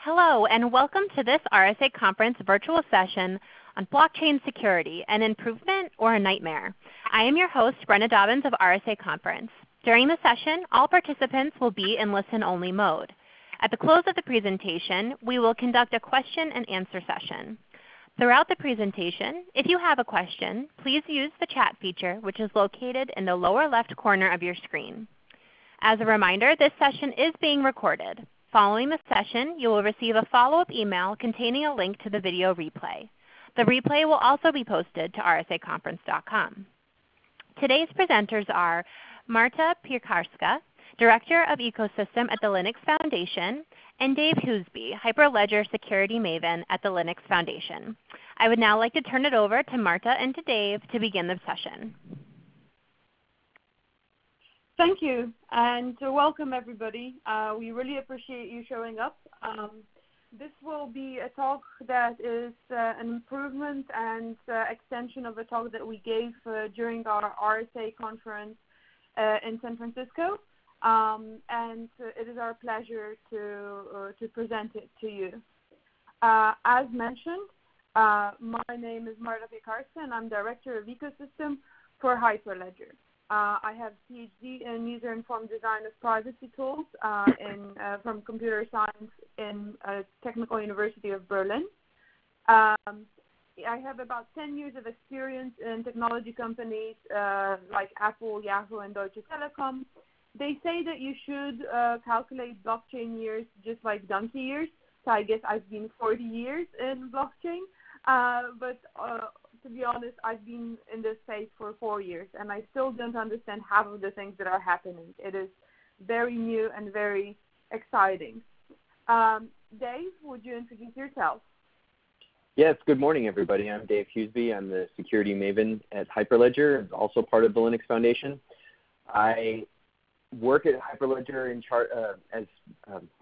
Hello, and welcome to this RSA Conference virtual session on blockchain security, an improvement or a nightmare. I am your host, Brenna Dobbins of RSA Conference. During the session, all participants will be in listen-only mode. At the close of the presentation, we will conduct a question and answer session. Throughout the presentation, if you have a question, please use the chat feature, which is located in the lower left corner of your screen. As a reminder, this session is being recorded. Following the session, you will receive a follow-up email containing a link to the video replay. The replay will also be posted to rsaconference.com. Today's presenters are Marta Piekarska, Director of Ecosystem at the Linux Foundation, and Dave Huseby, Hyperledger Security Maven at the Linux Foundation. I would now like to turn it over to Marta and to Dave to begin the session. Thank you, and welcome everybody. We really appreciate you showing up. This will be a talk that is an improvement and extension of a talk that we gave during our RSA conference in San Francisco, and it is our pleasure to present it to you. As mentioned, my name is Marta Piekarska, and I'm Director of Ecosystem for Hyperledger. I have a PhD in user-informed design of privacy tools from computer science in Technical University of Berlin. I have about 10 years of experience in technology companies like Apple, Yahoo, and Deutsche Telekom. They say that you should calculate blockchain years just like donkey years. So I guess I've been 40 years in blockchain. But to be honest, I've been in this space for 4 years, and I still don't understand half of the things that are happening. It is very new and very exciting. Dave, would you introduce yourself? Yes, good morning, everybody. I'm Dave Huseby. I'm the security maven at Hyperledger, also part of the Linux Foundation. I work at Hyperledger as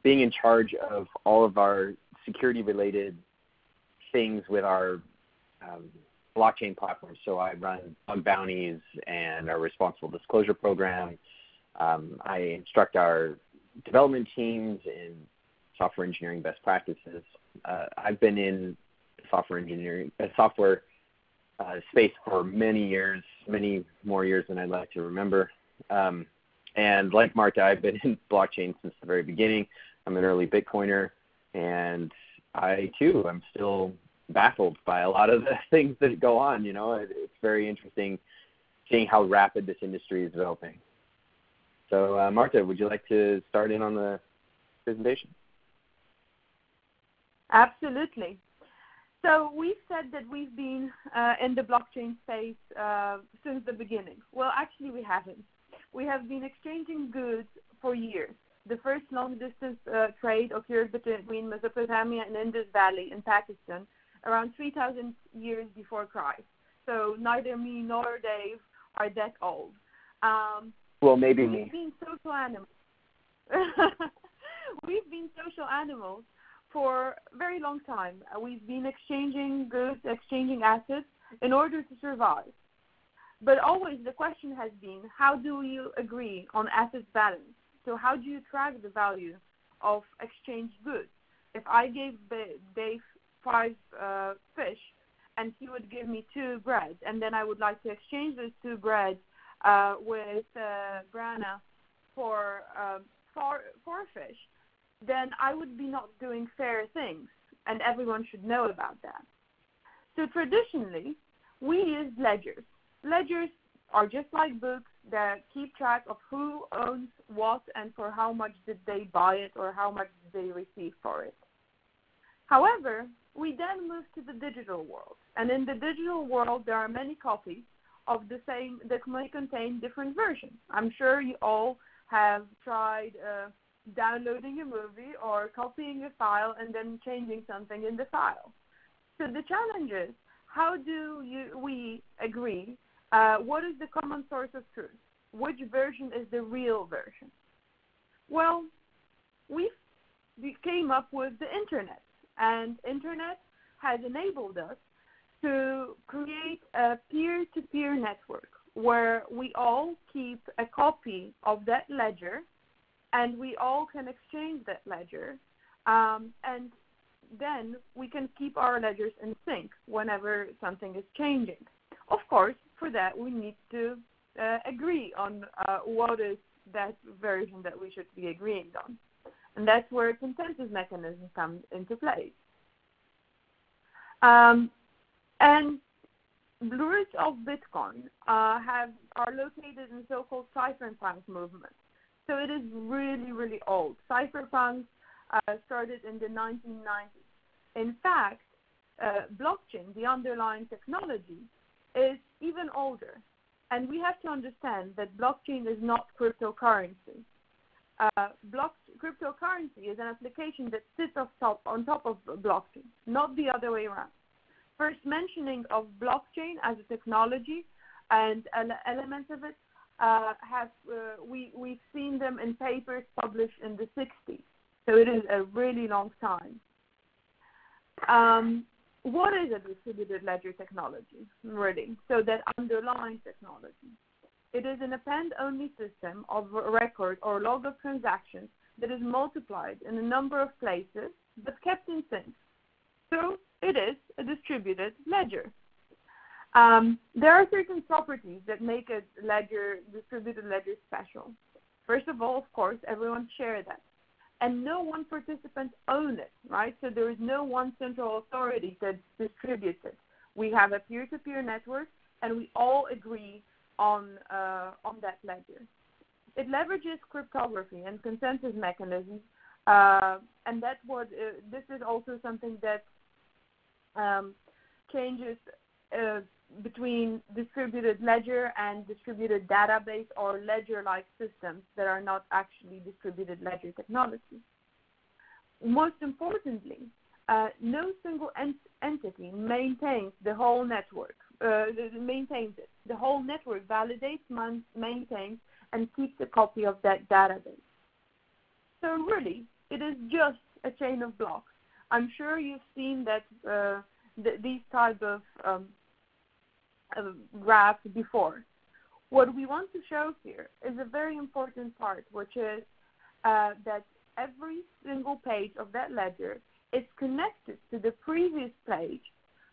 being in charge of all of our security-related things with our blockchain platform. So I run bug bounties and our responsible disclosure program. I instruct our development teams in software engineering best practices. I've been in software engineering, software space for many years, many more years than I'd like to remember. And like Marta, I've been in blockchain since the very beginning. I'm an early Bitcoiner, and I too am still baffled by a lot of the things that go on. You know, it's very interesting seeing how rapid this industry is developing. So, Marta, would you like to start in on the presentation? Absolutely. So we've said that we've been in the blockchain space since the beginning. Well, actually, we haven't. We have been exchanging goods for years. The first long-distance trade occurred between Mesopotamia and Indus Valley in Pakistan around 3,000 years before Christ. So neither me nor Dave are that old. Well, maybe me. We've been social animals. We've been social animals for a very long time. We've been exchanging goods, exchanging assets in order to survive. But always the question has been, how do you agree on assets balance? So how do you track the value of exchanged goods? If I gave Dave 5 fish and he would give me 2 breads, and then I would like to exchange those 2 breads with Brana for 4 fish, then I would be not doing fair things, and everyone should know about that. So traditionally, we used ledgers. Ledgers are just like books that keep track of who owns what and for how much did they buy it or how much did they receive for it. However, we then moved to the digital world, and in the digital world there are many copies of the same that may contain different versions. I'm sure you all have tried downloading a movie or copying a file and then changing something in the file. So the challenge is, how do we agree what is the common source of truth? Which version is the real version? Well, we came up with the internet, and internet has enabled us to create a peer-to-peer network where we all keep a copy of that ledger and we all can exchange that ledger And then we can keep our ledgers in sync whenever something is changing. Of course, for that we need to agree on what is that version that we should be agreeing on. And that's where consensus mechanisms come into play. And the roots of Bitcoin are located in so-called cypherpunk movement. So it is really, really old. Cypherpunk started in the 1990s. In fact, blockchain, the underlying technology, is even older. And we have to understand that blockchain is not cryptocurrency. Cryptocurrency is an application that sits on top of blockchain, not the other way around. First mentioning of blockchain as a technology and elements of it we've seen them in papers published in the 60s. So it is a really long time. What is a distributed ledger technology, really? So that underlying technology. It is an append-only system of record or log of transactions that is multiplied in a number of places but kept in sync. So it is a distributed ledger. There are certain properties that make a distributed ledger special. First of all, of course, everyone shares that. And no one participant owns it, right? So there is no one central authority that distributes it. We have a peer-to-peer network, and we all agree on that ledger. It leverages cryptography and consensus mechanisms, and that's what this is also something that changes between distributed ledger and distributed database or ledger-like systems that are not actually distributed ledger technology. Most importantly, no single entity maintains the whole network. Maintains it. The whole network validates, maintains, and keeps a copy of that database. So really, it is just a chain of blocks. I'm sure you've seen that these type of graphs before. What we want to show here is a very important part, which is that every single page of that ledger is connected to the previous page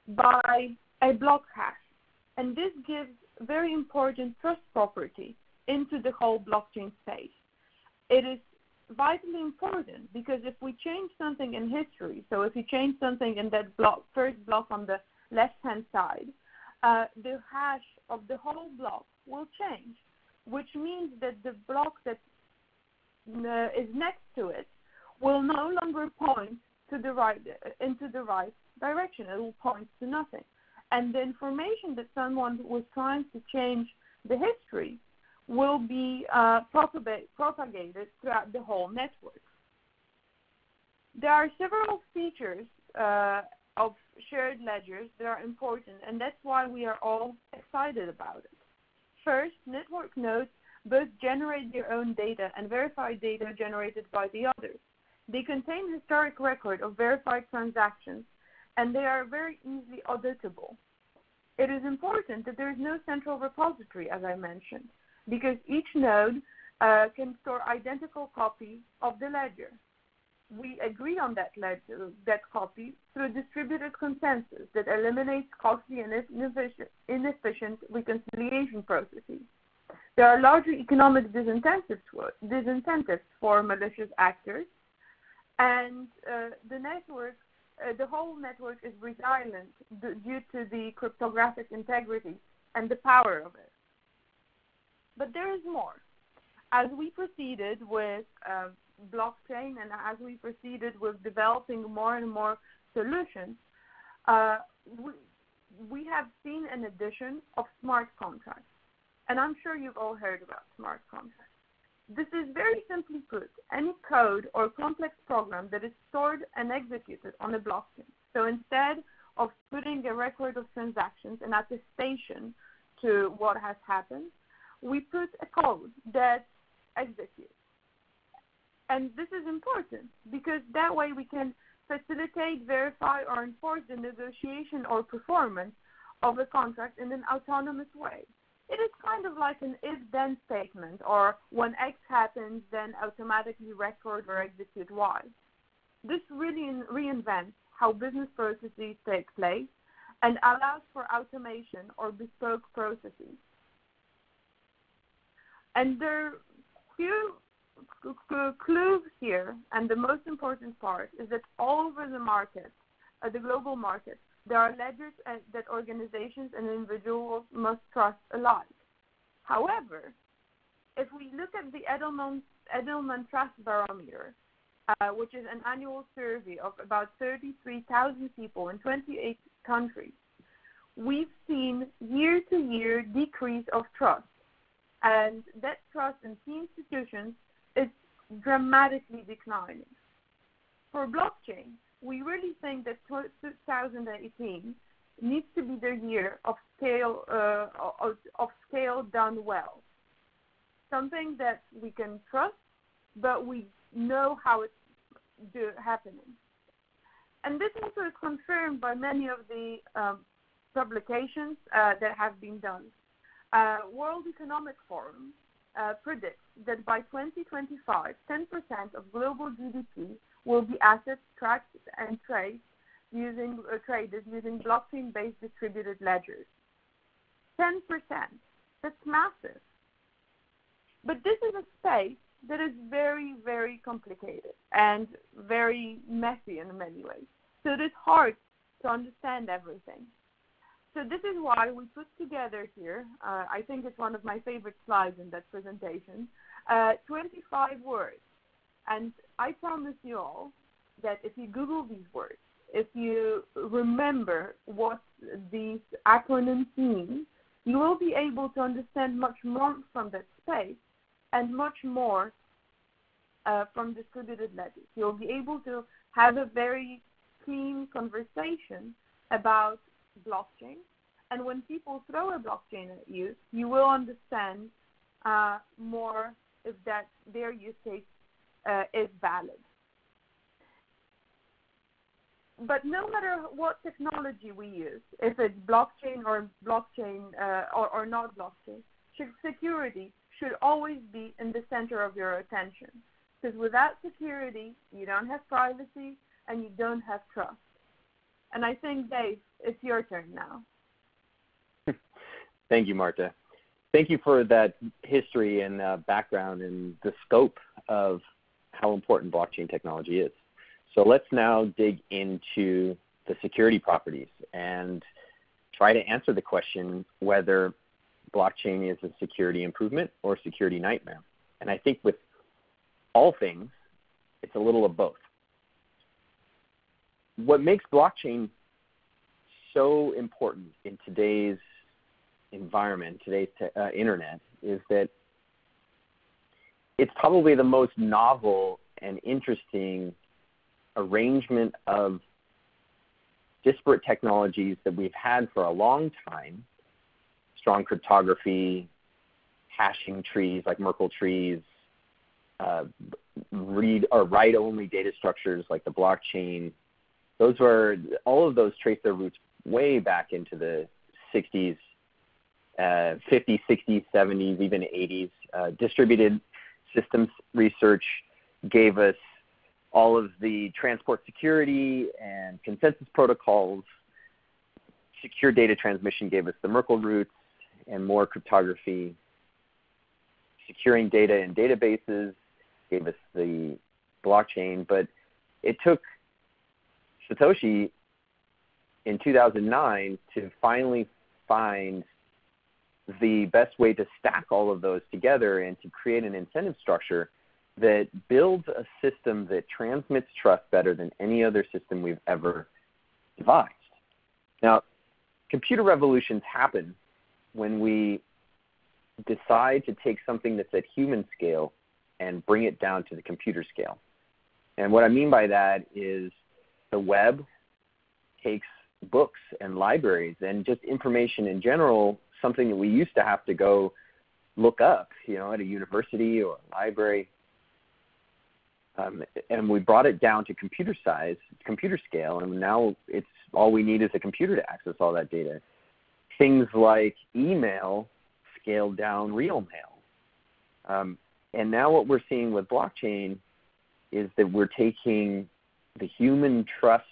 by a block hash. And this gives very important trust property into the whole blockchain space. It is vitally important because if we change something in history, so if you change something in that first block on the left-hand side, the hash of the whole block will change, which means that the block that is next to it will no longer point to the right into the right direction. It will point to nothing. And the information that someone was trying to change the history will be propagated throughout the whole network. There are several features of shared ledgers that are important, and that's why we are all excited about it. First, network nodes both generate their own data and verify data generated by the others. They contain historic record of verified transactions, and they are very easily auditable. It is important that there is no central repository, as I mentioned, because each node can store identical copies of the ledger. We agree on that copy through distributed consensus that eliminates costly and inefficient reconciliation processes. There are larger economic disincentives for malicious actors, and the whole network is resilient due to the cryptographic integrity and the power of it. But there is more. As we proceeded with blockchain and as we proceeded with developing more and more solutions, we have seen an addition of smart contracts. And I'm sure you've all heard about smart contracts. This is very simply put, any code or complex program that is stored and executed on a blockchain. So instead of putting a record of transactions and attestation to what has happened, we put a code that executes. And this is important because that way we can facilitate, verify, or enforce the negotiation or performance of a contract in an autonomous way. It is kind of like an if-then statement, or when X happens, then automatically record or execute Y. This really reinvents how business processes take place and allows for automation or bespoke processes. And there are few clues here, and the most important part is that all over the market, the global market, there are ledgers that organizations and individuals must trust alike. However, if we look at the Edelman Trust Barometer, which is an annual survey of about 33,000 people in 28 countries, we've seen year-to-year decrease of trust. And that trust in key institutions is dramatically declining. For blockchain, we really think that 2018 needs to be the year of scale done well. Something that we can trust, but we know how it's happening. And this also is confirmed by many of the publications that have been done. World Economic Forum predicts that by 2025, 10% of global GDP will be assets tracked and traded using blockchain-based distributed ledgers. 10%. That's massive. But this is a space that is very, very complicated and very messy in many ways. So it is hard to understand everything. So this is why we put together here, I think it's one of my favorite slides in that presentation, 25 words. And I promise you all that if you Google these words, if you remember what these acronyms mean, you will be able to understand much more from that space and much more from distributed ledgers. You'll be able to have a very clean conversation about blockchain. And when people throw a blockchain at you, you will understand more if that their use case is valid. But no matter what technology we use, if it's blockchain or or not blockchain, security should always be in the center of your attention. Because without security, you don't have privacy and you don't have trust. And I think, Dave, it's your turn now. Thank you, Marta. Thank you for that history and background and the scope of how important blockchain technology is. So let's now dig into the security properties and try to answer the question whether blockchain is a security improvement or a security nightmare. And I think with all things, it's a little of both. What makes blockchain so important in today's environment, today's internet, is that it's probably the most novel and interesting arrangement of disparate technologies that we've had for a long time. Strong cryptography, hashing trees like Merkle trees, read or write-only data structures like the blockchain. All of those trace their roots way back into the 60s, 50s, 60s, 70s, even 80s. Distributed systems research gave us all of the transport security and consensus protocols. Secure data transmission gave us the Merkle roots and more cryptography. Securing data in databases gave us the blockchain. But it took Satoshi in 2009 to finally find the best way to stack all of those together and to create an incentive structure that builds a system that transmits trust better than any other system we've ever devised. Now, computer revolutions happen when we decide to take something that's at human scale and bring it down to the computer scale. And what I mean by that is the web takes books and libraries and just information in general, something that we used to have to go look up, at a university or a library. And we brought it down to computer size, computer scale, and now it's all we need is a computer to access all that data. Things like email scaled down real mail. And now what we're seeing with blockchain is that we're taking the human trust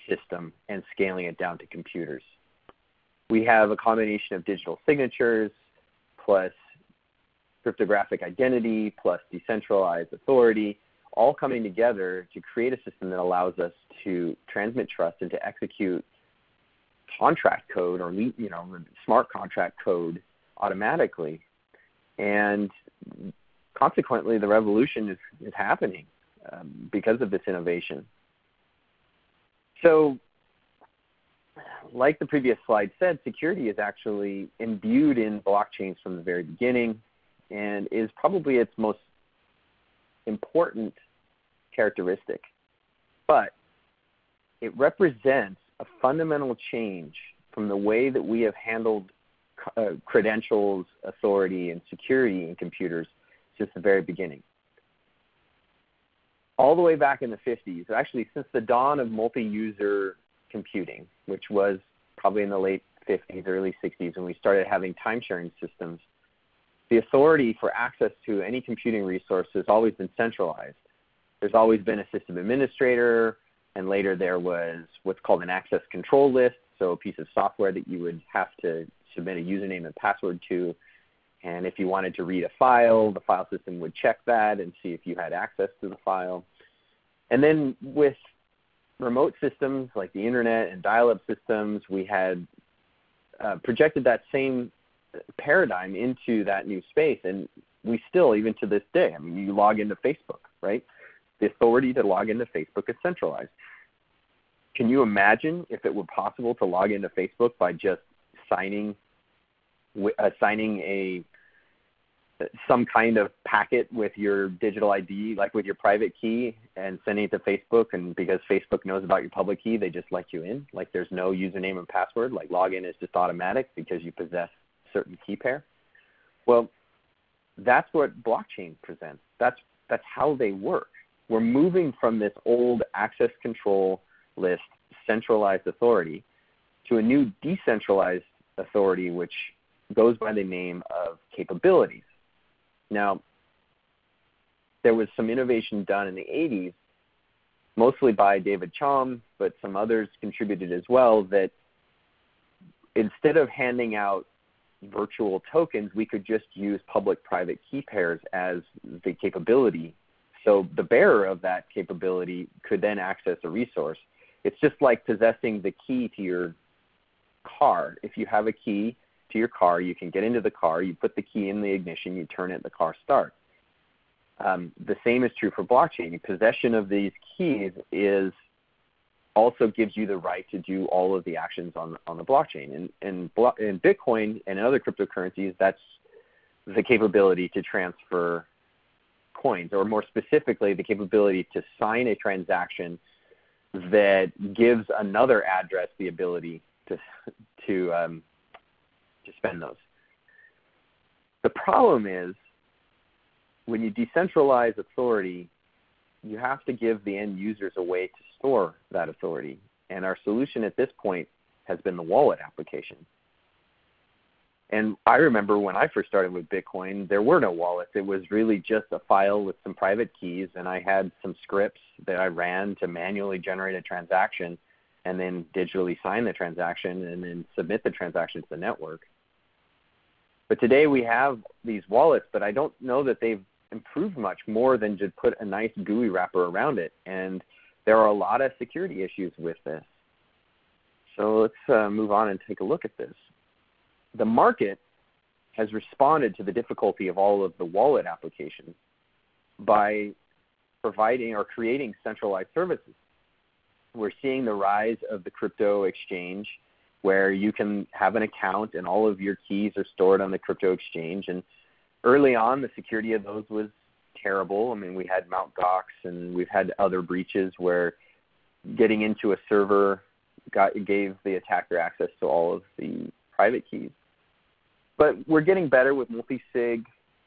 system and scaling it down to computers. We have a combination of digital signatures plus cryptographic identity plus decentralized authority, all coming together to create a system that allows us to transmit trust and to execute contract code or smart contract code automatically. And consequently, the revolution is happening because of this innovation. So, like the previous slide said, security is actually imbued in blockchains from the very beginning and is probably its most important characteristic. But it represents a fundamental change from the way that we have handled credentials, authority, and security in computers since the very beginning. All the way back in the 50s, actually since the dawn of multi-user computing, which was probably in the late 50s, early 60s, when we started having time-sharing systems, the authority for access to any computing resource has always been centralized. There's always been a system administrator, and later there was what's called an access control list, so a piece of software that you would have to submit a username and password to. And if you wanted to read a file, the file system would check that and see if you had access to the file. And then with remote systems like the internet and dial-up systems, we had projected that same paradigm into that new space. And we still, even to this day, I mean, you log into Facebook, right? The authority to log into Facebook is centralized. Can you imagine if it were possible to log into Facebook by just signing some kind of packet with your digital ID, like with your private key, and sending it to Facebook, and because Facebook knows about your public key, they just let you in? Like there's no username and password, like login is just automatic because you possess certain key pair? Well, that's what blockchain presents. That's how they work. We're moving from this old access control list centralized authority to a new decentralized authority, which goes by the name of capabilities. Now, there was some innovation done in the 80s, mostly by David Chaum, but some others contributed as well, that instead of handing out virtual tokens, we could just use public-private key pairs as the capability. So the bearer of that capability could then access a resource. It's just like possessing the key to your car. If you have a key to your car, you can get into the car, you put the key in the ignition, you turn it, the car starts. The same is true for blockchain. Possession of these keys also gives you the right to do all of the actions on the blockchain. In Bitcoin and in other cryptocurrencies, that's the capability to transfer coins, or more specifically, the capability to sign a transaction that gives another address the ability to spend those. The problem is, when you decentralize authority, you have to give the end users a way to store that authority. And our solution at this point has been the wallet application. And I remember when I first started with Bitcoin, there were no wallets. It was really just a file with some private keys, and I had some scripts that I ran to manually generate a transaction and then digitally sign the transaction and then submit the transaction to the network. But today we have these wallets, but I don't know that they've improved much more than just put a nice GUI wrapper around it. And there are a lot of security issues with this. So let's move on and take a look at this. The market has responded to the difficulty of all of the wallet applications by providing or creating centralized services. We're seeing the rise of the crypto exchange, where you can have an account and all of your keys are stored on the crypto exchange. And early on, the security of those was terrible. I mean, we had Mt. Gox, and we've had other breaches where getting into a server gave the attacker access to all of the private keys. But we're getting better with multi-sig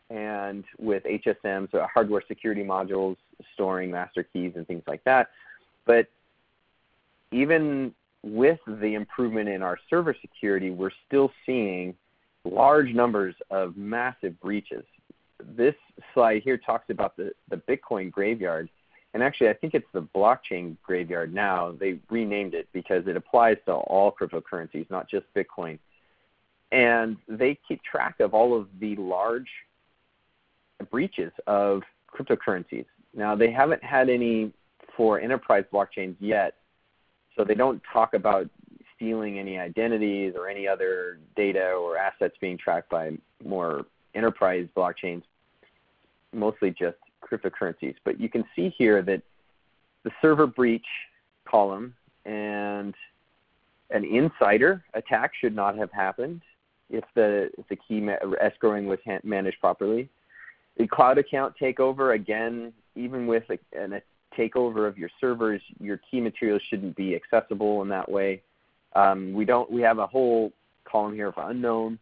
and with HSM, so hardware security modules storing master keys and things like that. But even with the improvement in our server security, we're still seeing large numbers of massive breaches. This slide here talks about the Bitcoin graveyard, and actually I think it's the blockchain graveyard now. They renamed it because it applies to all cryptocurrencies, not just Bitcoin. And they keep track of all of the large breaches of cryptocurrencies. Now, they haven't had any for enterprise blockchains yet, so they don't talk about stealing any identities or any other data or assets being tracked by more enterprise blockchains, mostly just cryptocurrencies. But you can see here that the server breach column and an insider attack should not have happened if the key escrowing was managed properly. The cloud account takeover, again, even with a takeover of your servers, your key materials shouldn't be accessible in that way. We have a whole column here of unknown,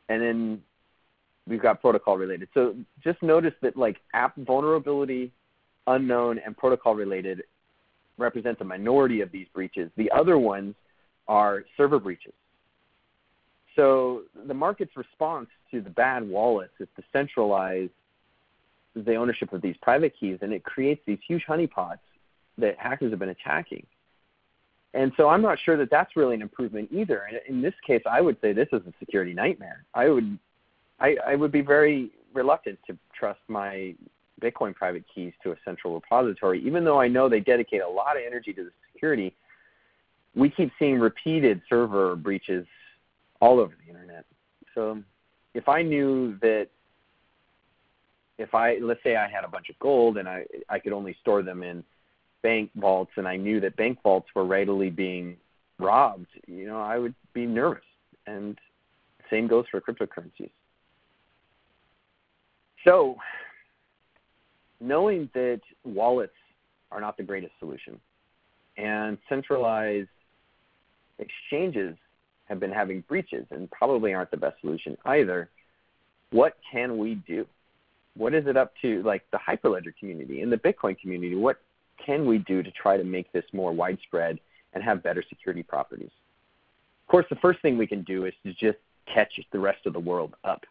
and then we've got protocol related. So just notice that like app vulnerability, unknown, and protocol related represent a minority of these breaches. The other ones are server breaches. So the market's response to the bad wallets is to centralize the ownership of these private keys, and it creates these huge honeypots that hackers have been attacking. And so I'm not sure that that's really an improvement either. And in this case, I would say this is a security nightmare. I would be very reluctant to trust my Bitcoin private keys to a central repository, even though I know they dedicate a lot of energy to the security. We keep seeing repeated server breaches all over the internet. So if I knew that let's say I had a bunch of gold and I could only store them in bank vaults, and I knew that bank vaults were readily being robbed, I would be nervous. And same goes for cryptocurrencies. So knowing that wallets are not the greatest solution and centralized exchanges have been having breaches and probably aren't the best solution either, what can we do? What is it up to, like the Hyperledger community and the Bitcoin community? What can we do to try to make this more widespread and have better security properties? Of course, the first thing we can do is to just catch the rest of the world up.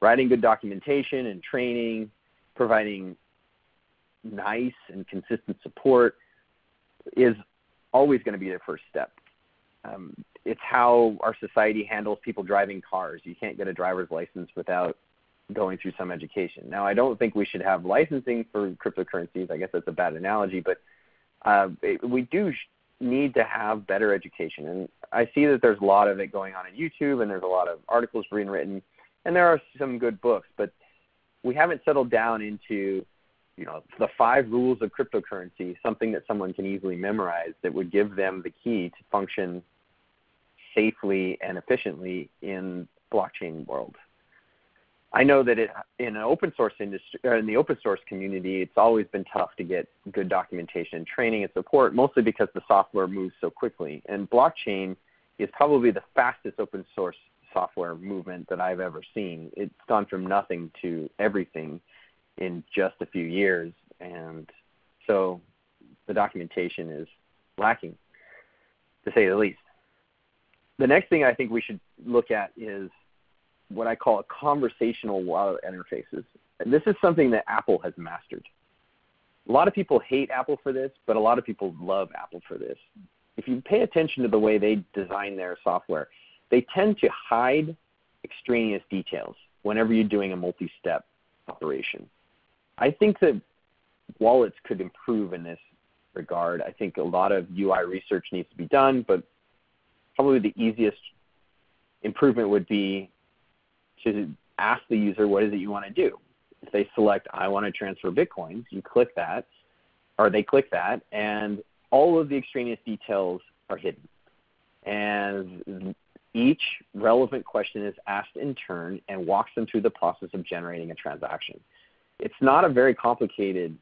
Writing good documentation and training, providing nice and consistent support is always going to be the first step. It's how our society handles people driving cars. You can't get a driver's license without going through some education. Now, I don't think we should have licensing for cryptocurrencies. I guess that's a bad analogy, but we do need to have better education. And I see that there's a lot of it going on YouTube, and there's a lot of articles being written, and there are some good books, but we haven't settled down into the 5 rules of cryptocurrency, something that someone can easily memorize that would give them the key to function safely and efficiently in blockchain world. I know that in an open source industry, or in the open source community, it's always been tough to get good documentation, training, and support, mostly because the software moves so quickly. And blockchain is probably the fastest open source software movement that I've ever seen. It's gone from nothing to everything in just a few years, and so the documentation is lacking, to say the least. The next thing I think we should look at is what I call a conversational wallet interfaces. And this is something that Apple has mastered. A lot of people hate Apple for this, but a lot of people love Apple for this. If you pay attention to the way they design their software, they tend to hide extraneous details whenever you're doing a multi-step operation. I think that wallets could improve in this regard. I think a lot of UI research needs to be done, but probably the easiest improvement would be to ask the user, what is it you want to do? If they select, I want to transfer Bitcoins, you click that, or they click that, and all of the extraneous details are hidden. And each relevant question is asked in turn and walks them through the process of generating a transaction. It's not a very complicated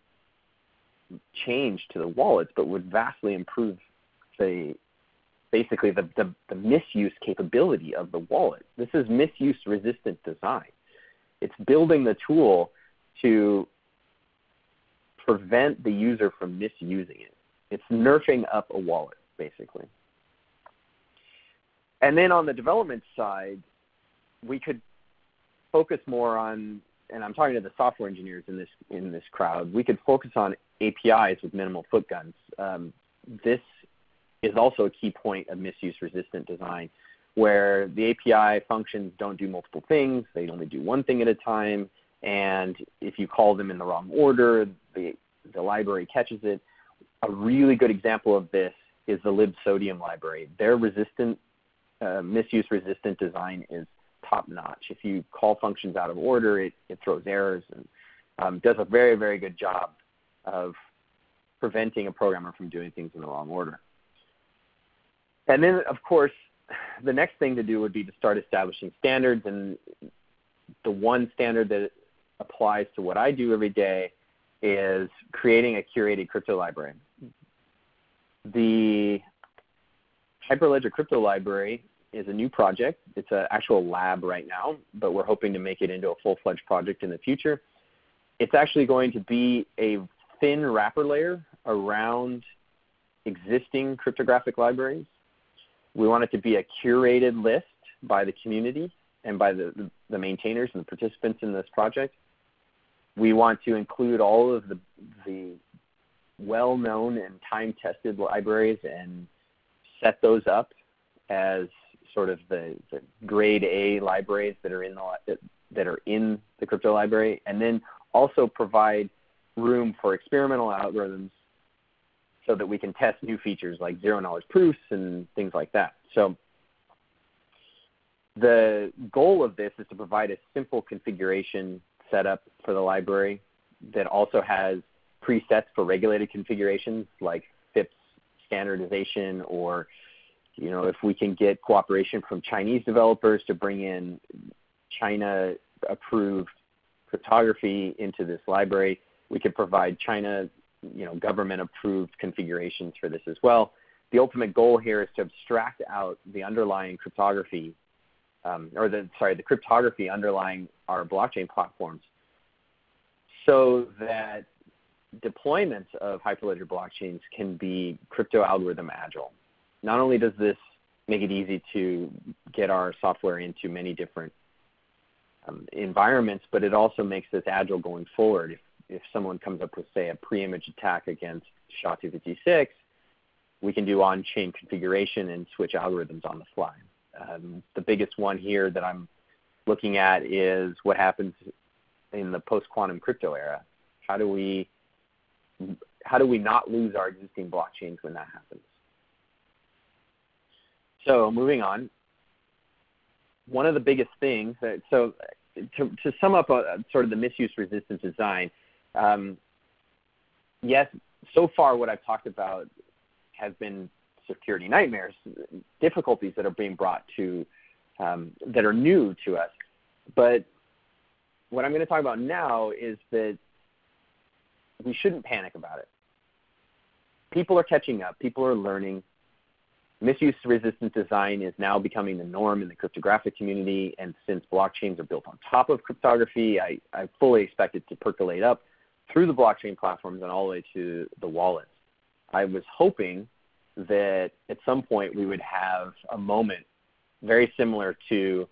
change to the wallets, but would vastly improve basically the misuse capability of the wallet. This is misuse-resistant design. It's building the tool to prevent the user from misusing it. It's nerfing up a wallet, basically. And then on the development side, we could focus more on and I'm talking to the software engineers in this crowd, we could focus on APIs with minimal foot guns. This is also a key point of misuse-resistant design, where the API functions don't do multiple things. They only do one thing at a time, and if you call them in the wrong order, the library catches it. A really good example of this is the libsodium library. Their misuse-resistant design is top-notch. If you call functions out of order, it throws errors and does a very, very good job of preventing a programmer from doing things in the wrong order. And then, of course, the next thing to do would be to start establishing standards, and the one standard that applies to what I do every day is creating a curated crypto library. The Hyperledger Crypto Library is a new project. It's an actual lab right now, but we're hoping to make it into a full-fledged project in the future. It's actually going to be a thin wrapper layer around existing cryptographic libraries. We want it to be a curated list by the community and by the maintainers and the participants in this project. We want to include all of the well-known and time-tested libraries and set those up as sort of the grade A libraries that are in the crypto library, and then also provide room for experimental algorithms so that we can test new features like zero-knowledge proofs and things like that. So the goal of this is to provide a simple configuration setup for the library that also has presets for regulated configurations like FIPS standardization, or if we can get cooperation from Chinese developers to bring in China-approved cryptography into this library, we could provide China government-approved configurations for this as well. The ultimate goal here is to abstract out the underlying cryptography, the cryptography underlying our blockchain platforms, so that deployments of Hyperledger blockchains can be crypto algorithm agile. Not only does this make it easy to get our software into many different environments, but it also makes this agile going forward. If someone comes up with, say, a pre-image attack against SHA-256, we can do on-chain configuration and switch algorithms on the fly. The biggest one here that I'm looking at is what happens in the post-quantum crypto era. How do we not lose our existing blockchains when that happens? So moving on, one of the biggest things to sum up sort of the misuse-resistant design, yes, so far what I've talked about has been security nightmares, difficulties that are being brought to, that are new to us. But what I'm going to talk about now is that we shouldn't panic about it. People are catching up. People are learning. Misuse-resistant design is now becoming the norm in the cryptographic community, and since blockchains are built on top of cryptography, I fully expect it to percolate up through the blockchain platforms and all the way to the wallets. I was hoping that at some point we would have a moment very similar to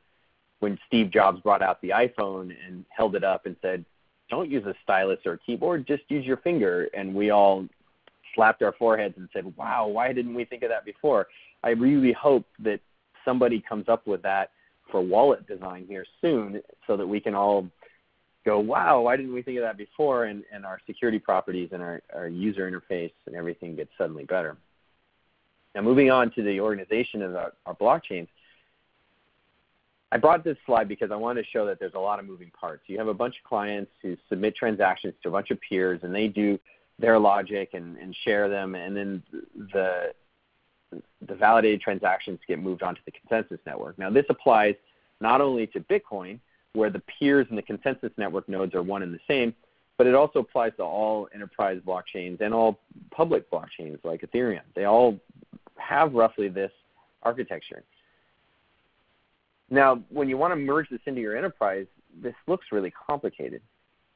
when Steve Jobs brought out the iPhone and held it up and said, don't use a stylus or a keyboard, just use your finger. And we all slapped our foreheads and said, wow, why didn't we think of that before? I really hope that somebody comes up with that for wallet design here soon so that we can all go, wow, why didn't we think of that before? And our security properties and our user interface and everything gets suddenly better. Now moving on to the organization of our blockchains, I brought this slide because I wanted to show that there's a lot of moving parts. You have a bunch of clients who submit transactions to a bunch of peers, and they do their logic and share them, and then the validated transactions get moved onto the consensus network. Now this applies not only to Bitcoin, where the peers in the consensus network nodes are one and the same, but it also applies to all enterprise blockchains and all public blockchains like Ethereum. They all have roughly this architecture. Now, when you want to merge this into your enterprise, this looks really complicated.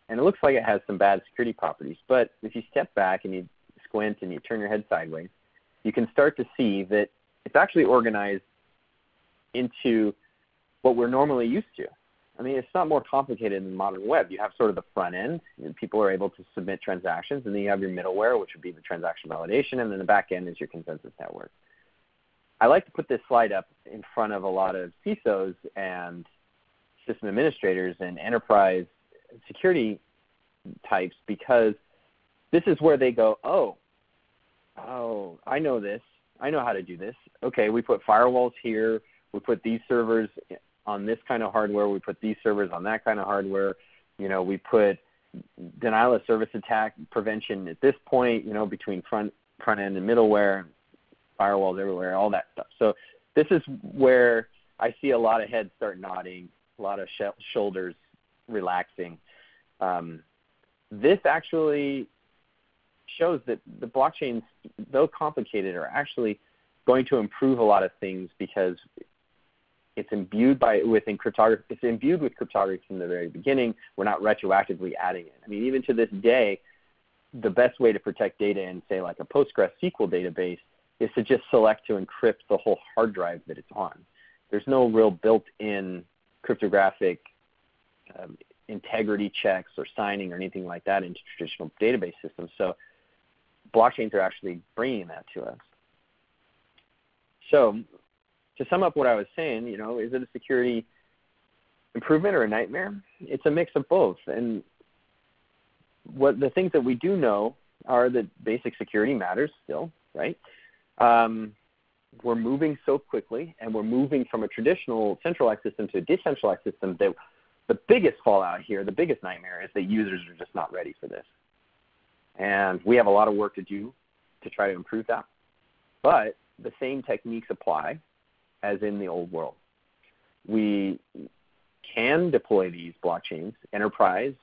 And it looks like it has some bad security properties. But if you step back and you squint and you turn your head sideways, you can start to see that it's actually organized into what we're normally used to. I mean, it's not more complicated than modern web. You have sort of the front end, and people are able to submit transactions, and then you have your middleware, which would be the transaction validation, and then the back end is your consensus network. I like to put this slide up in front of a lot of CISOs and system administrators and enterprise security types, because this is where they go, oh, I know this. I know how to do this. Okay, we put firewalls here. We put these servers on this kind of hardware. We put these servers on that kind of hardware. We put denial of service attack prevention at this point, between front end and middleware, firewalls everywhere, all that stuff. So this is where I see a lot of heads start nodding, a lot of shoulders relaxing. This actually shows that the blockchains, though complicated, are actually going to improve a lot of things, because it's imbued with cryptography. It's imbued with cryptography from the very beginning. We're not retroactively adding it. I mean, even to this day, the best way to protect data in, say, like a PostgreSQL database is to just select to encrypt the whole hard drive that it's on. There's no real built-in cryptographic integrity checks or signing or anything like that into traditional database systems. So blockchains are actually bringing that to us. So to sum up what I was saying, is it a security improvement or a nightmare? It's a mix of both. And what the things that we do know are that basic security matters still, right? We're moving so quickly, and we're moving from a traditional centralized system to a decentralized system, that the biggest fallout here, the biggest nightmare, is that users are just not ready for this. And we have a lot of work to do to try to improve that. But the same techniques apply as in the old world. We can deploy these blockchains, enterprise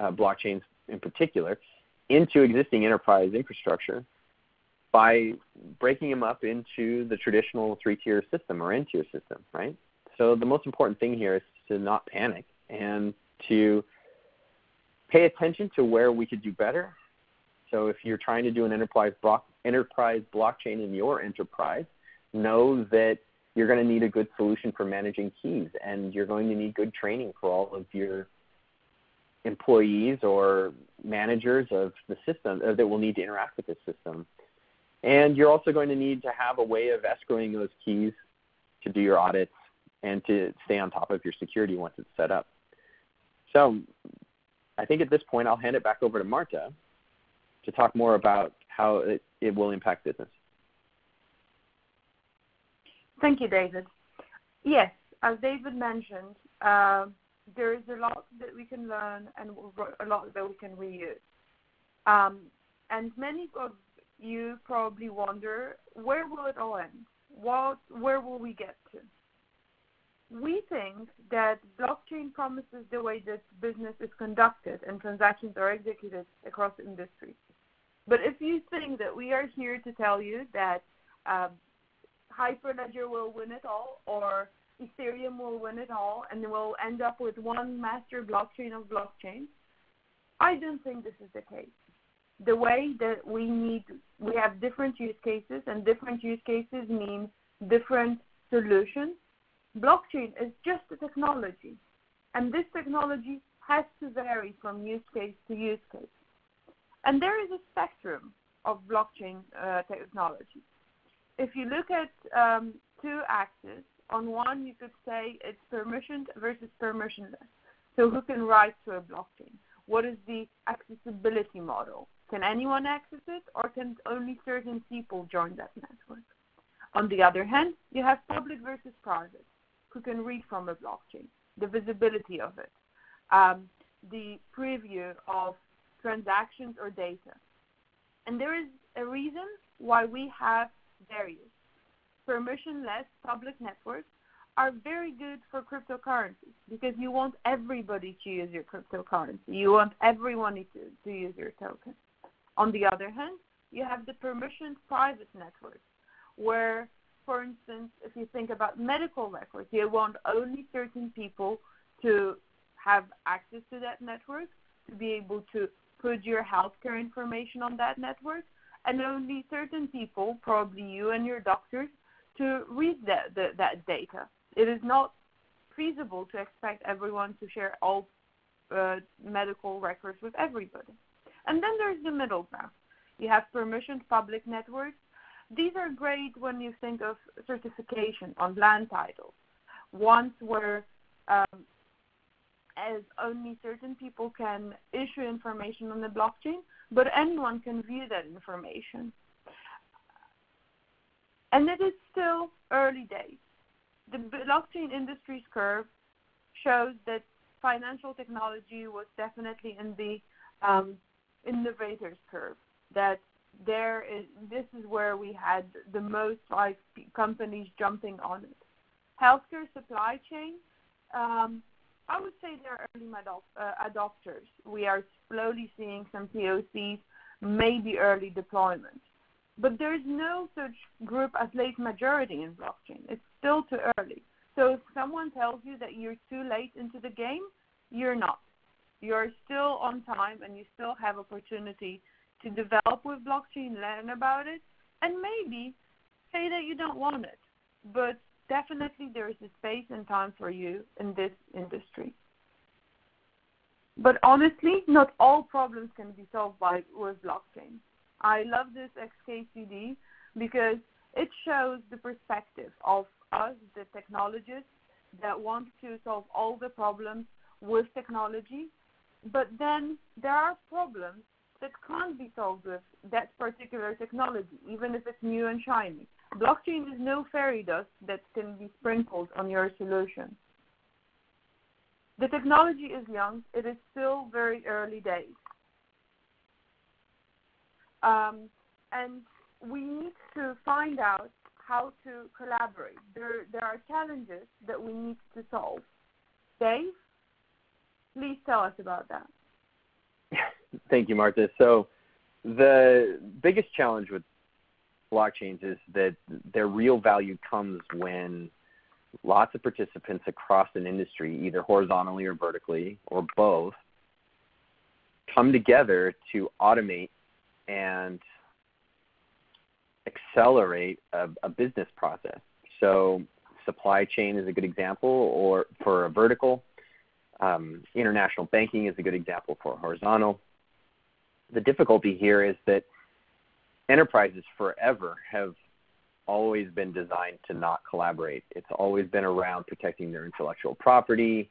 blockchains in particular, into existing enterprise infrastructure by breaking them up into the traditional 3-tier system or N-tier system, right? So the most important thing here is to not panic and to pay attention to where we could do better. So if you're trying to do an enterprise blockchain in your enterprise, know that you're going to need a good solution for managing keys, and you're going to need good training for all of your employees or managers of the system that will need to interact with this system. And you're also going to need to have a way of escrowing those keys to do your audits and to stay on top of your security once it's set up. So I think at this point I'll hand it back over to Marta to talk more about how it will impact business. Thank you, David. Yes, as David mentioned, there is a lot that we can learn and a lot that we can reuse. And many of you probably wonder, where will it all end? Where will we get to? We think that blockchain promises the way that business is conducted and transactions are executed across industries. But if you think that we are here to tell you that Hyperledger will win it all, or Ethereum will win it all, and we'll end up with one master blockchain of blockchains, I don't think this is the case. The way that we have different use cases, and different use cases mean different solutions. Blockchain is just a technology, and this technology has to vary from use case to use case. And there is a spectrum of blockchain technology. If you look at two axes, on one you could say it's permissioned versus permissionless. So who can write to a blockchain? What is the accessibility model? Can anyone access it, or can only certain people join that network? On the other hand, you have public versus private. Who can read from a blockchain? The visibility of it, the preview of transactions or data. And there is a reason why we have various. Permissionless public networks are very good for cryptocurrencies, because you want everybody to use your cryptocurrency. You want everyone to use your token. On the other hand, you have the permissioned private networks, where, for instance, if you think about medical records, you want only certain people to have access to that network, to be able to put your healthcare information on that network, and only certain people, probably you and your doctors, to read that data. It is not feasible to expect everyone to share all medical records with everybody. And then there's the middle ground. You have permissioned public networks. These are great when you think of certification on land titles, ones where as only certain people can issue information on the blockchain, but anyone can view that information. And it is still early days. The blockchain industry's curve shows that financial technology was definitely in the innovators curve, that this is where we had the most companies jumping on it. Healthcare supply chain, I would say they're early adopters. We are slowly seeing some POCs, maybe early deployment. But there's no such group as late majority in blockchain. It's still too early. So if someone tells you that you're too late into the game, you're not. You're still on time, and you still have opportunity to develop with blockchain, learn about it, and maybe say that you don't want it. But definitely there is a space and time for you in this industry. But honestly, not all problems can be solved with blockchain. I love this XKCD because it shows the perspective of us, the technologists, that want to solve all the problems with technology. But then there are problems that can't be solved with that particular technology, even if it's new and shiny. Blockchain is no fairy dust that can be sprinkled on your solution. The technology is young. It is still very early days. And we need to find out how to collaborate. There are challenges that we need to solve. Dave, please tell us about that. Thank you, Marta. So the biggest challenge with blockchains is that their real value comes when lots of participants across an industry, either horizontally or vertically or both, come together to automate and accelerate a business process. So supply chain is a good example, or for a vertical. International banking is a good example for a horizontal. The difficulty here is that enterprises forever have always been designed to not collaborate. It's always been around protecting their intellectual property,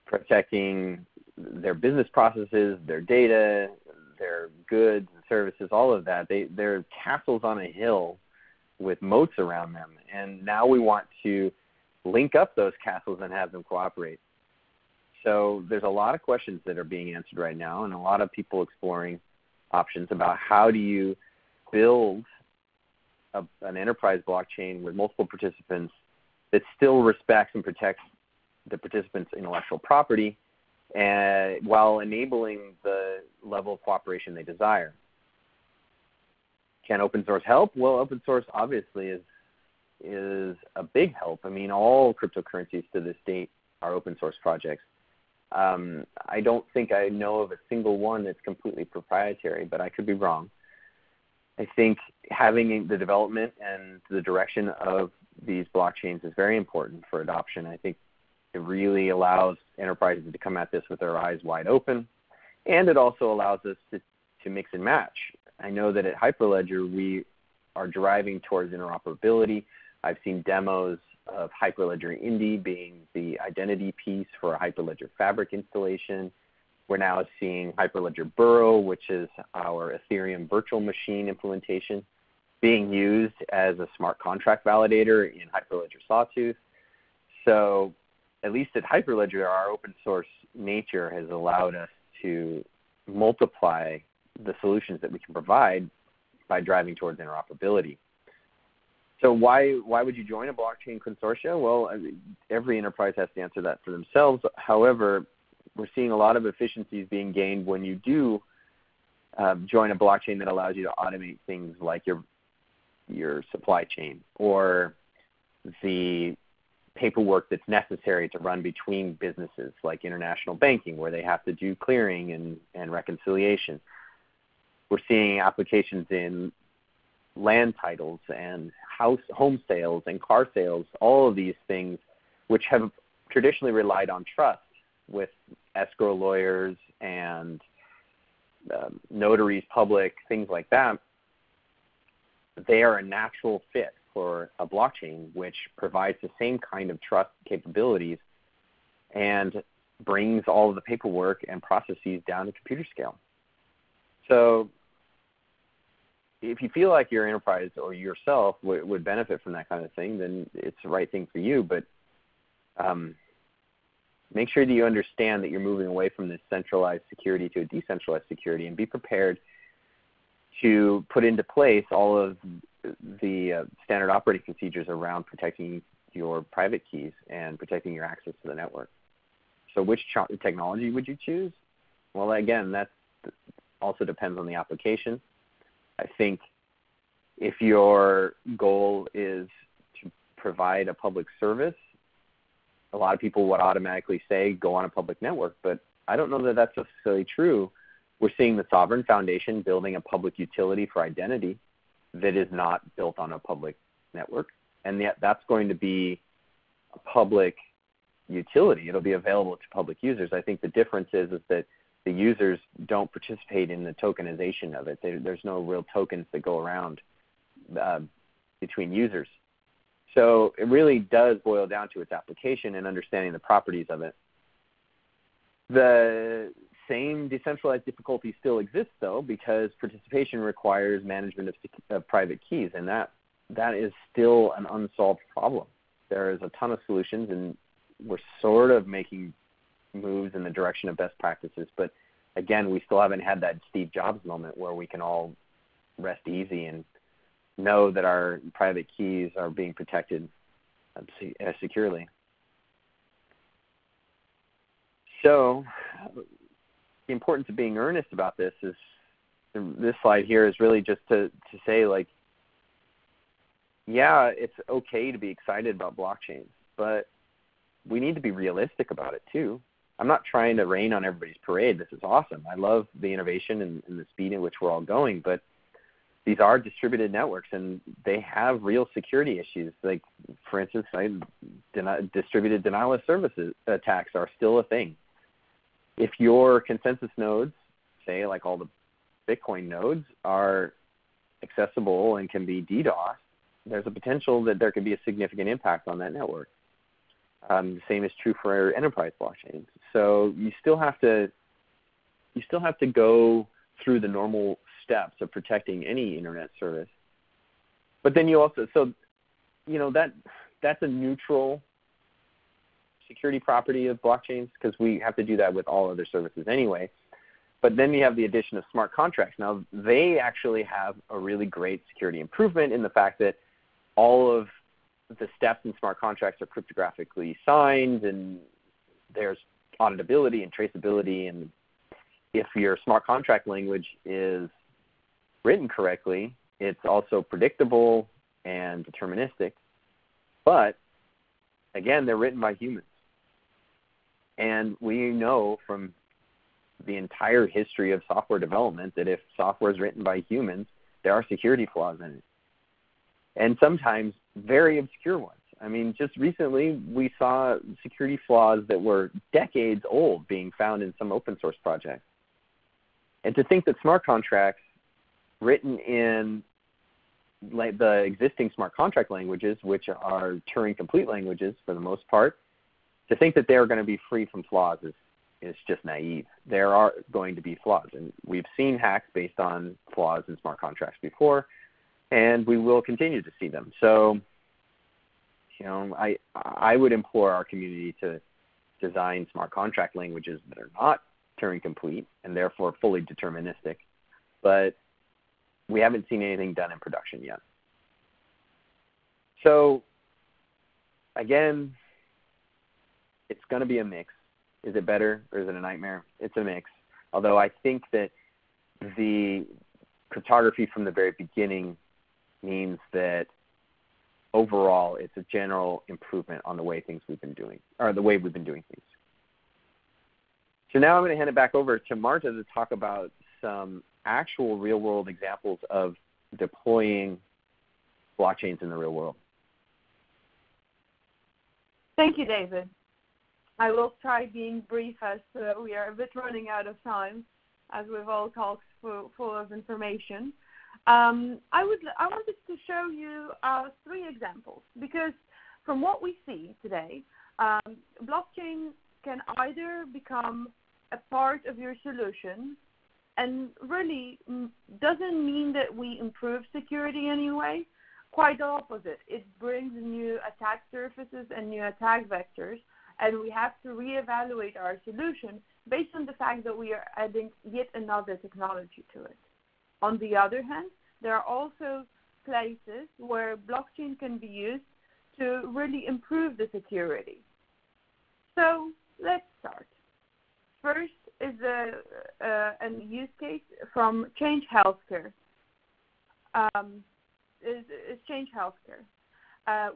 protecting their business processes, their data, their goods and services, all of that. They're castles on a hill with moats around them. And now we want to link up those castles and have them cooperate. So there's a lot of questions that are being answered right now, and a lot of people exploring options about how do you build an enterprise blockchain with multiple participants that still respects and protects the participants' intellectual property while enabling the level of cooperation they desire. Can open source help? Well, open source obviously is a big help. I mean, all cryptocurrencies to this date are open source projects. I don't think I know of a single one that's completely proprietary, but I could be wrong. I think having the development and the direction of these blockchains is very important for adoption. I think it really allows enterprises to come at this with their eyes wide open, and it also allows us to mix and match. I know that at Hyperledger we are driving towards interoperability. I've seen demos of Hyperledger Indy being the identity piece for a Hyperledger Fabric installation. We're now seeing Hyperledger Burrow, which is our Ethereum virtual machine implementation, being used as a smart contract validator in Hyperledger Sawtooth. So at least at Hyperledger, our open source nature has allowed us to multiply the solutions that we can provide by driving towards interoperability. So why would you join a blockchain consortia? Well, every enterprise has to answer that for themselves. However, we're seeing a lot of efficiencies being gained when you do join a blockchain that allows you to automate things like your supply chain or the paperwork that's necessary to run between businesses, like international banking, where they have to do clearing and reconciliation. We're seeing applications in land titles and home sales and car sales, all of these things which have traditionally relied on trust with escrow lawyers and notaries public, things like that, they are a natural fit for a blockchain which provides the same kind of trust capabilities and brings all of the paperwork and processes down to computer scale. So if you feel like your enterprise or yourself would benefit from that kind of thing, then it's the right thing for you. But make sure that you understand that you're moving away from this centralized security to a decentralized security, and be prepared to put into place all of the standard operating procedures around protecting your private keys and protecting your access to the network. So which technology would you choose? Well, again, that also depends on the application. I think if your goal is to provide a public service, a lot of people would automatically say go on a public network, but I don't know that that's necessarily true. We're seeing the Sovereign Foundation building a public utility for identity that is not built on a public network, and yet that's going to be a public utility. It'll be available to public users. I think the difference is that the users don't participate in the tokenization of it. There's no real tokens that go around between users. So it really does boil down to its application and understanding the properties of it. The same decentralized difficulty still exists, though, because participation requires management of private keys, and that is still an unsolved problem. There is a ton of solutions, and we're sort of making moves in the direction of best practices, but again, we still haven't had that Steve Jobs moment where we can all rest easy and know that our private keys are being protected securely. So the importance of being earnest about this is, this slide here is really just to say, like, yeah, it's okay to be excited about blockchains, but we need to be realistic about it too. I'm not trying to rain on everybody's parade. This is awesome. I love the innovation and the speed in which we're all going, but these are distributed networks, and they have real security issues. Like, for instance, distributed denial of services attacks are still a thing. If your consensus nodes, say like all the Bitcoin nodes, are accessible and can be DDoSed, there's a potential that there could be a significant impact on that network. The same is true for enterprise blockchains. So you still have to go through the normal steps of protecting any internet service. But then you also, so you know, that's a neutral security property of blockchains, because we have to do that with all other services anyway. But then you have the addition of smart contracts. Now, they actually have a really great security improvement in the fact that all of the steps in smart contracts are cryptographically signed, and there's auditability and traceability. And if your smart contract language is written correctly, it's also predictable and deterministic. But again, they're written by humans. And we know from the entire history of software development that if software is written by humans, there are security flaws in it. And sometimes very obscure ones. I mean, just recently we saw security flaws that were decades old being found in some open source projects. And to think that smart contracts written in like the existing smart contract languages, which are Turing complete languages for the most part, to think that they're going to be free from flaws is just naive. There are going to be flaws, and we've seen hacks based on flaws in smart contracts before, and we will continue to see them. So, you know, I would implore our community to design smart contract languages that are not Turing complete and therefore fully deterministic, but we haven't seen anything done in production yet. So, again, it's going to be a mix. Is it better or is it a nightmare? It's a mix. Although I think that the cryptography from the very beginning means that overall it's a general improvement on the way we've been doing things. So now I'm going to hand it back over to Marta to talk about some actual real-world examples of deploying blockchains in the real world. Thank you, David. I will try being brief as we are a bit running out of time, as we've all talked full of information. I wanted to show you 3 examples, because from what we see today, blockchain can either become a part of your solution and really doesn't mean that we improve security anyway. Quite the opposite. It brings new attack surfaces and new attack vectors, and we have to reevaluate our solution based on the fact that we are adding yet another technology to it. On the other hand, there are also places where blockchain can be used to really improve the security. So let's start. First is a use case from Change Healthcare. Is Change Healthcare,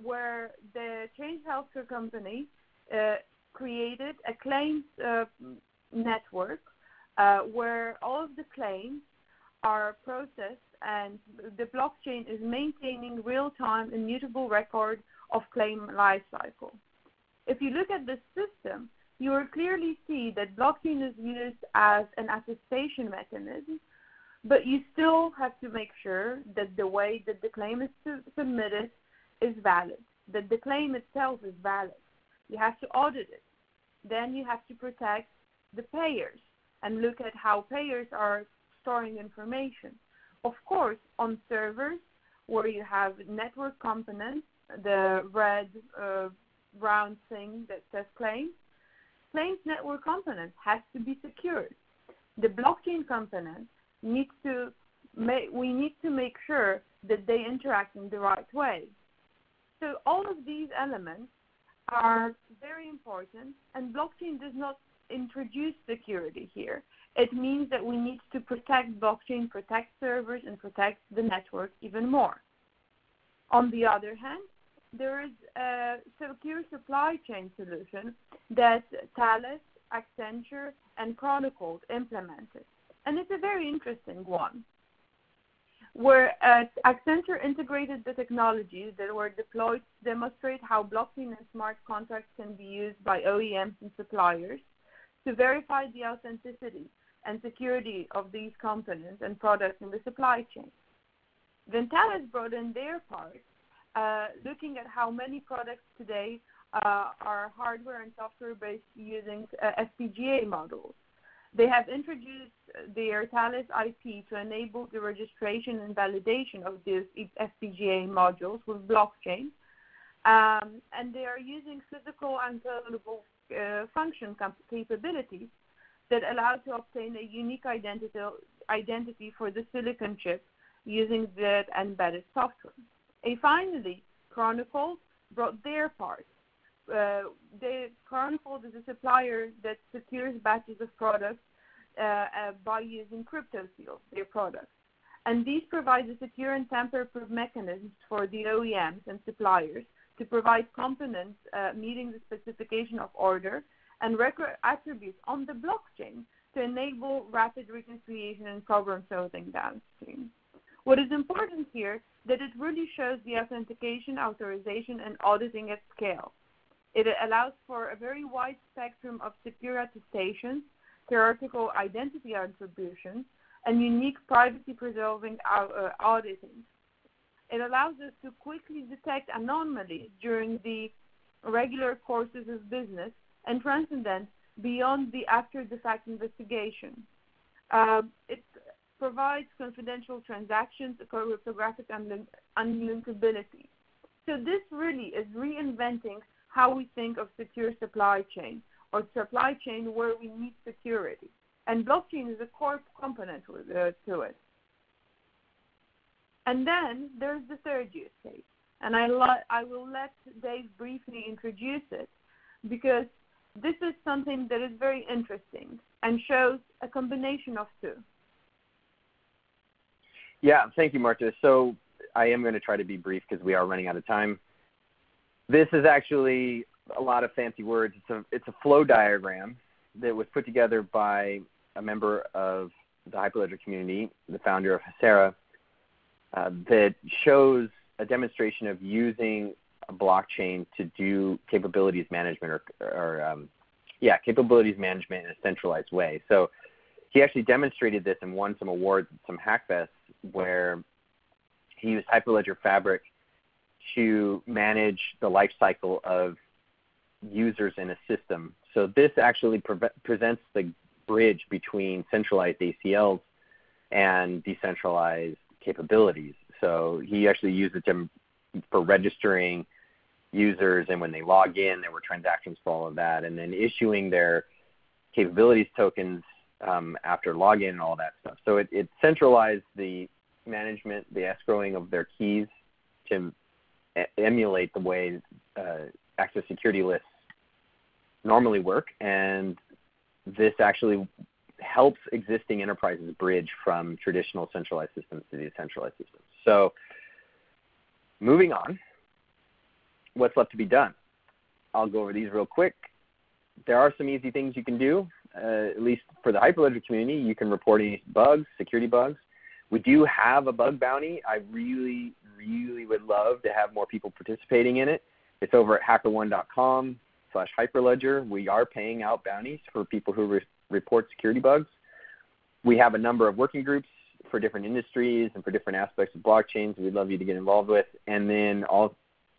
where the Change Healthcare company created a claims network where all of the claims are processed and the blockchain is maintaining real-time immutable record of claim lifecycle. If you look at this system, you will clearly see that blockchain is used as an attestation mechanism, but you still have to make sure that the way that the claim is submitted is valid, that the claim itself is valid. You have to audit it. Then you have to protect the payers and look at how payers are storing information. Of course, on servers where you have network components, the red round thing that says claims network component has to be secured. The blockchain component we need to make sure that they interact in the right way. So all of these elements are very important, and blockchain does not introduce security here. It means that we need to protect blockchain, protect servers, and protect the network even more. On the other hand, there is a secure supply chain solution that Thales, Accenture, and Chronicle implemented. And it's a very interesting one, where Accenture integrated the technologies that were deployed to demonstrate how blockchain and smart contracts can be used by OEMs and suppliers to verify the authenticity and security of these components and products in the supply chain. Then Thales brought in their part, looking at how many products today are hardware and software-based using FPGA models. They have introduced their Thales IP to enable the registration and validation of these FPGA modules with blockchain, and they are using physical and codable function capabilities that allow to obtain a unique identity for the silicon chip using the embedded software. And finally, Chronicle brought their part. Chronicle is a supplier that secures batches of products by using crypto-seals, their products. And these provide a secure and tamper-proof mechanisms for the OEMs and suppliers to provide components meeting the specification of order and record attributes on the blockchain to enable rapid reconciliation and problem solving downstream. What is important here that it really shows the authentication, authorization, and auditing at scale. It allows for a very wide spectrum of secure attestations, theoretical identity attributions, and unique privacy-preserving auditing. It allows us to quickly detect anomalies during the regular courses of business and transcend beyond the after-the-fact investigation. It provides confidential transactions, cryptographic unlinkability. So this really is reinventing how we think of secure supply chain, or supply chain where we need security. And blockchain is a core component to it. And then there's the third use case. And I will let Dave briefly introduce it, because this is something that is very interesting and shows a combination of two. Yeah, thank you, Marta. So I am going to try to be brief because we are running out of time. This is actually a lot of fancy words. It's a flow diagram that was put together by a member of the Hyperledger community, the founder of Hasera, that shows a demonstration of using a blockchain to do capabilities management or capabilities management in a centralized way. So he actually demonstrated this and won some awards at some Hackfests where he used Hyperledger Fabric to manage the life cycle of users in a system. So this actually presents the bridge between centralized ACLs and decentralized capabilities. So he actually used it for registering users, and when they log in, there were transactions for all of that, and then issuing their capabilities tokens after login and all that stuff. So it centralized the management, the escrowing of their keys to emulate the way access security lists normally work, and this actually helps existing enterprises bridge from traditional centralized systems to decentralized systems. So moving on, what's left to be done? I'll go over these real quick. There are some easy things you can do, at least for the Hyperledger community. You can report any bugs, security bugs. We do have a bug bounty. I really, really would love to have more people participating in it. It's over at hackerone.com/Hyperledger. We are paying out bounties for people who report security bugs. We have a number of working groups for different industries and for different aspects of blockchains we'd love you to get involved with. And then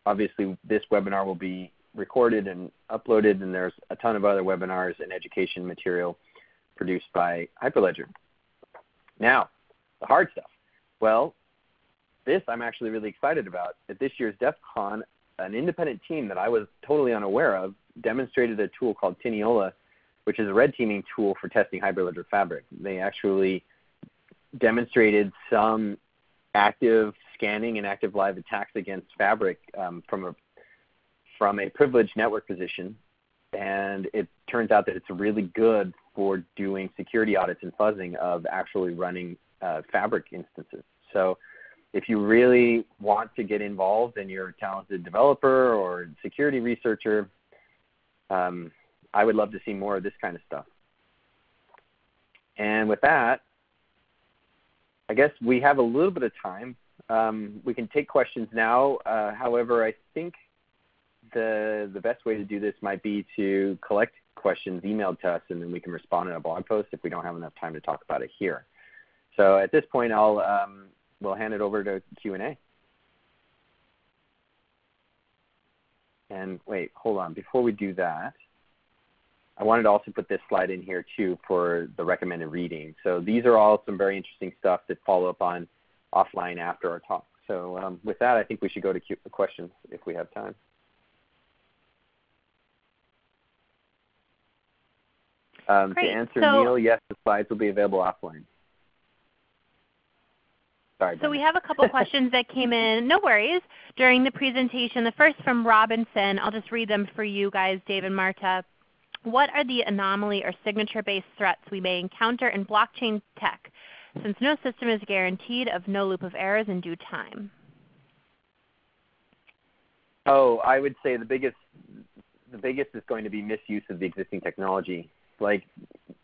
obviously this webinar will be recorded and uploaded, and there's a ton of other webinars and education material produced by Hyperledger. Now, the hard stuff. Well, this I'm actually really excited about. At this year's DEF CON, an independent team that I was totally unaware of demonstrated a tool called Tiniola, which is a red teaming tool for testing Hyperledger Fabric. They actually demonstrated some active scanning and active live attacks against Fabric from a privileged network position, and it turns out that it's really good for doing security audits and fuzzing of actually running Fabric instances. So if you really want to get involved and you're a talented developer or security researcher, I would love to see more of this kind of stuff. And with that, I guess we have a little bit of time. We can take questions now. However, I think the best way to do this might be to collect questions emailed to us, and then we can respond in a blog post if we don't have enough time to talk about it here. So at this point, we'll hand it over to Q&A. And wait, hold on. Before we do that, I wanted to also put this slide in here too for the recommended reading. So these are all some very interesting stuff that follow up on offline after our talk. So with that, I think we should go to questions if we have time. To answer Neil, yes, the slides will be available offline. Sorry, so we have a couple questions that came in, no worries, during the presentation. The first from Robinson. I'll just read them for you guys, Dave and Marta. What are the anomaly or signature-based threats we may encounter in blockchain tech, since no system is guaranteed of no loop of errors in due time? Oh, I would say the biggest is going to be misuse of the existing technology, like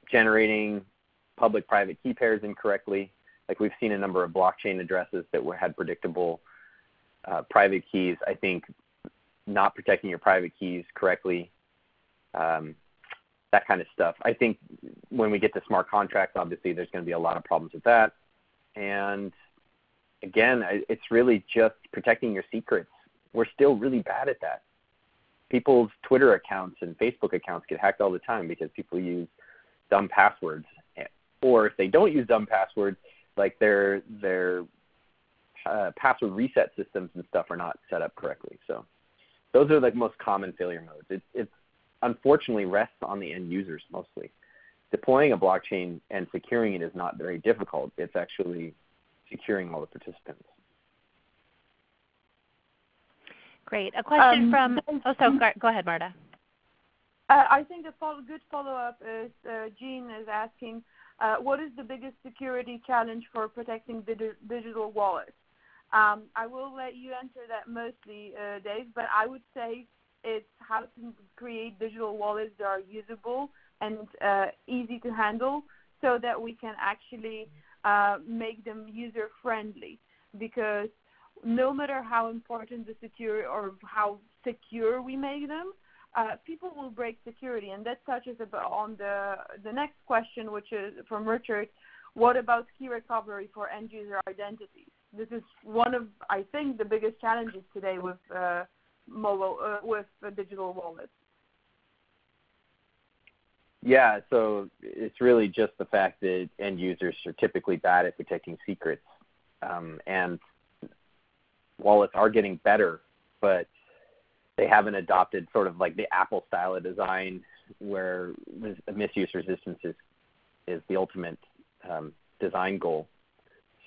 generating public-private key pairs incorrectly. Like we've seen a number of blockchain addresses that had predictable private keys. I think not protecting your private keys correctly, that kind of stuff. I think when we get to smart contracts, obviously there's going to be a lot of problems with that. And again, it's really just protecting your secrets. We're still really bad at that. People's Twitter accounts and Facebook accounts get hacked all the time because people use dumb passwords. Or if they don't use dumb passwords, like their password reset systems and stuff are not set up correctly. So those are the most common failure modes. It unfortunately rests on the end users mostly. Deploying a blockchain and securing it is not very difficult. It's actually securing all the participants. Great. A question from go ahead, Marta. I think a good follow-up is Jean is asking, what is the biggest security challenge for protecting digital wallets? I will let you answer that mostly, Dave, but I would say it's how to create digital wallets that are usable and easy to handle so that we can actually make them user-friendly. Because no matter how important the secure or how secure we make them, people will break security. And that touches on the next question, which is from Richard. What about key recovery for end-user identities? This is one of, I think, the biggest challenges today with digital wallets. Yeah, so it's really just the fact that end users are typically bad at protecting secrets, and wallets are getting better, but they haven't adopted sort of like the Apple style of design where misuse resistance is the ultimate design goal.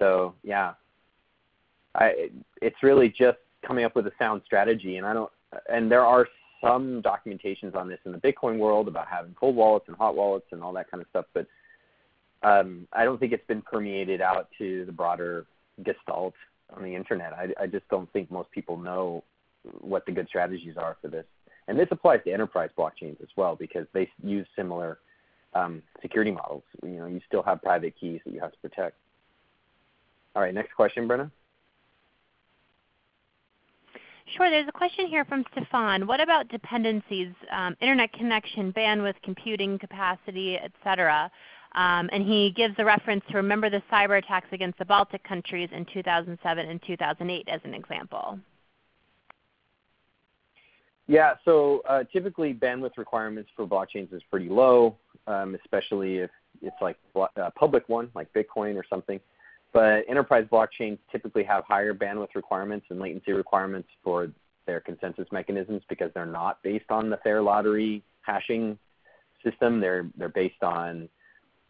So yeah, it's really just coming up with a sound strategy, and there are some documentations on this in the Bitcoin world about having cold wallets and hot wallets and all that kind of stuff, but I don't think it's been permeated out to the broader gestalt on the internet. I just don't think most people know what the good strategies are for this. And this applies to enterprise blockchains as well because they use similar security models. You still have private keys that you have to protect. All right, next question, Brenna. Sure. There's a question here from Stefan. What about dependencies, internet connection, bandwidth, computing capacity, etc.? And he gives a reference to remember the cyber attacks against the Baltic countries in 2007 and 2008 as an example. Yeah, so typically bandwidth requirements for blockchains is pretty low, especially if it's like a public one, like Bitcoin or something. But enterprise blockchains typically have higher bandwidth requirements and latency requirements for their consensus mechanisms because they're not based on the fair lottery hashing system. They're based on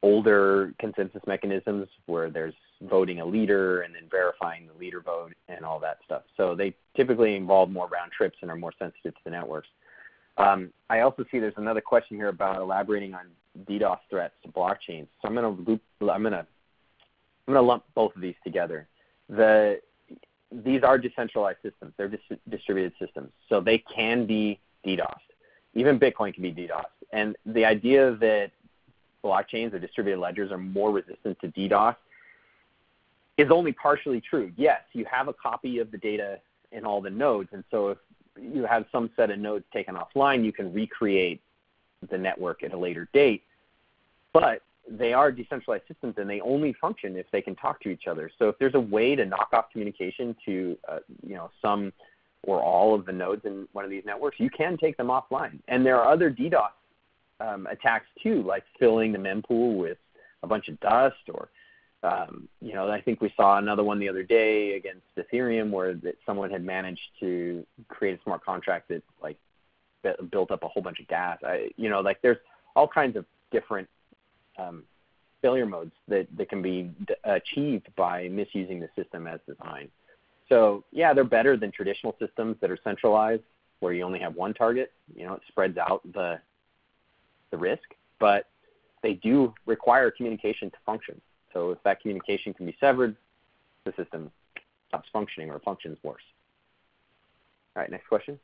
older consensus mechanisms where there's voting a leader and then verifying the leader vote and all that stuff. So they typically involve more round trips and are more sensitive to the networks. I also see there's another question here about elaborating on DDoS threats to blockchains. So I'm going to lump both of these together. These are decentralized systems. They're distributed systems. So they can be DDoSed. Even Bitcoin can be DDoSed. And the idea that blockchains or distributed ledgers are more resistant to DDoS is only partially true. Yes, you have a copy of the data in all the nodes. And so if you have some set of nodes taken offline, you can recreate the network at a later date. But they are decentralized systems, and they only function if they can talk to each other. So if there's a way to knock off communication to some or all of the nodes in one of these networks, you can take them offline. And there are other DDoS attacks too, like filling the mempool with a bunch of dust, or I think we saw another one the other day against Ethereum where someone had managed to create a smart contract that built up a whole bunch of gas. There's all kinds of different failure modes that can be achieved by misusing the system as designed. So yeah, they're better than traditional systems that are centralized where you only have one target. It spreads out the risk, but they do require communication to function. So if that communication can be severed, the system stops functioning or functions worse. All right, next question.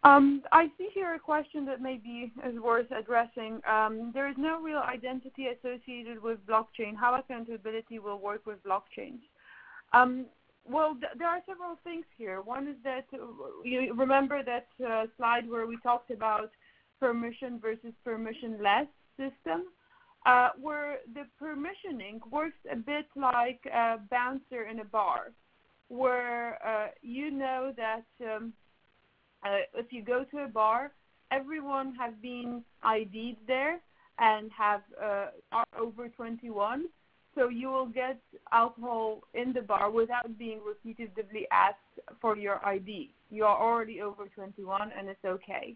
I see here a question that maybe is worth addressing. There is no real identity associated with blockchain. How accountability will work with blockchains? Well, there are several things here. One is that you remember that slide where we talked about permission versus permissionless system, where the permissioning works a bit like a bouncer in a bar, where that if you go to a bar, everyone has been ID'd there and are over 21, so you will get alcohol in the bar without being repeatedly asked for your ID. You are already over 21 and it's okay.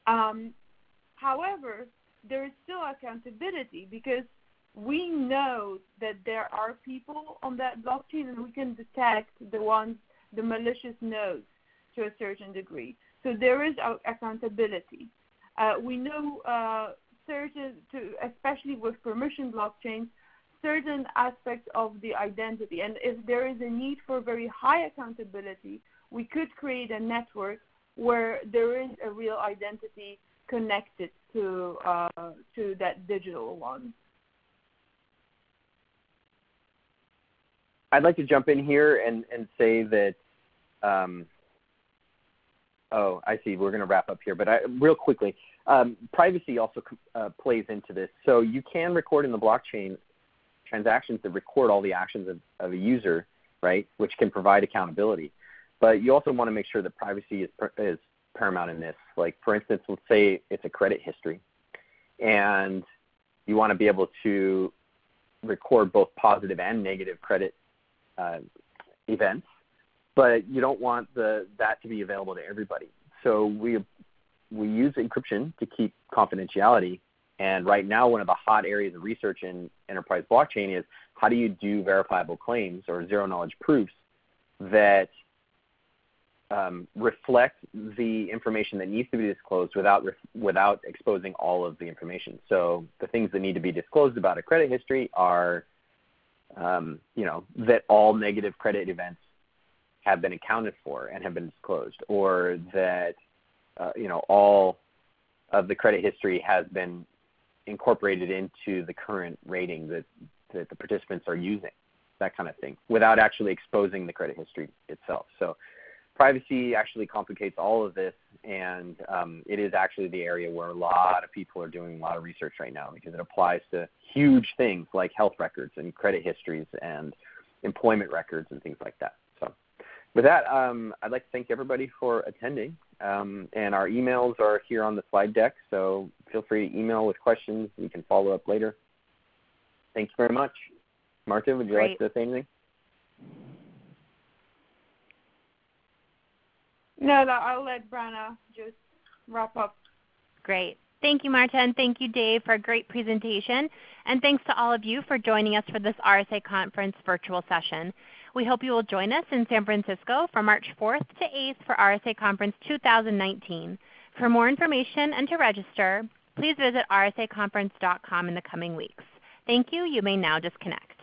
However, there is still accountability because we know that there are people on that blockchain and we can detect the malicious nodes to a certain degree. So there is accountability. We know especially with permission blockchains, certain aspects of the identity. And if there is a need for very high accountability, we could create a network where there is a real identity connected to that digital one. I'd like to jump in here and say that Oh, I see. We're going to wrap up here, but real quickly, privacy also plays into this. So you can record in the blockchain transactions that record all the actions of a user, right, which can provide accountability. But you also want to make sure that privacy is paramount in this. Like, for instance, let's say it's a credit history, and you want to be able to record both positive and negative credit events, but you don't want that to be available to everybody. So we use encryption to keep confidentiality. And right now, one of the hot areas of research in enterprise blockchain is how do you do verifiable claims or zero-knowledge proofs that reflect the information that needs to be disclosed without exposing all of the information. So the things that need to be disclosed about a credit history are, that all negative credit events have been accounted for and have been disclosed, or that all of the credit history has been incorporated into the current rating that the participants are using, that kind of thing, without actually exposing the credit history itself. So privacy actually complicates all of this, and it is actually the area where a lot of people are doing a lot of research right now, because it applies to huge things like health records and credit histories and employment records and things like that. So with that, I'd like to thank everybody for attending, and our emails are here on the slide deck, so feel free to email with questions. We can follow up later. Thank you very much. Marta, would you like to say anything? No, I'll let Brenna just wrap up. Great. Thank you, Marta, and thank you, Dave, for a great presentation. And thanks to all of you for joining us for this RSA Conference virtual session. We hope you will join us in San Francisco from March 4th to 8th for RSA Conference 2019. For more information and to register, please visit rsaconference.com in the coming weeks. Thank you. You may now disconnect.